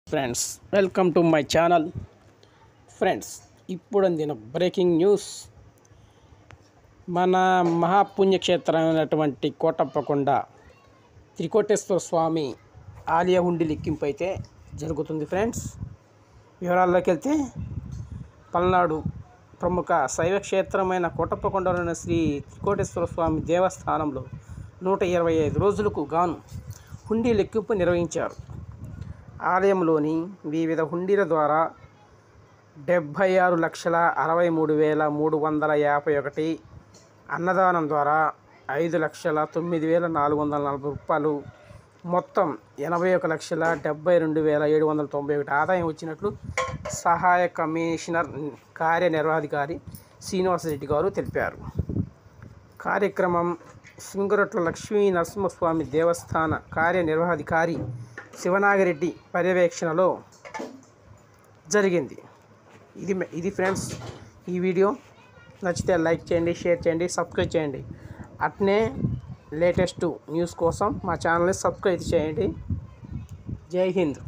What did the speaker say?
Friends, welcome to my channel. Friends, ఇప్పుడు అందిన breaking news. మన మహాపుణ్యక్షేత్రమైనటువంటి కోటప్పకొండ త్రికోటేశ్వర స్వామి ఆలయ హుండీ లెక్కింపు అయితే జరుగుతుంది. ఫ్రెండ్స్, వివరాల్లోకి వెళ్తే పల్నాడు ప్రముఖ శైవ క్షేత్రమైన కోటప్పకొండలోని శ్రీ త్రికోటేశ్వర స్వామి దేవస్థానంలో 125 రోజులకు గాను హుండీ లెక్కింపు నిర్వహించారు. ఆలయంలోని వివిధ హుండీల ద్వారా 76,63,351, అన్నదానం ద్వారా 5,09,440 రూపాయలు, మొత్తం 81,72,791 ఆదాయం వచ్చినట్లు సహాయ కమిషనర్ కార్యనిర్వహణాధికారి శ్రీనివాసరెడ్డి గారు తెలిపారు. కార్యక్రమం సింగరొట్ల లక్ష్మీ నరసింహస్వామి దేవస్థాన కార్యనిర్వహణాధికారి శివనాగిరెడ్డి పర్యవేక్షణలో జరిగింది. ఇది ఫ్రెండ్స్, ఈ వీడియో నచ్చితే లైక్ చేయండి, షేర్ చేయండి, సబ్స్క్రైబ్ చేయండి. అట్నే లేటెస్ట్ న్యూస్ కోసం మా ఛానల్ని సబ్స్క్రైబ్ చేయండి. జై హింద్.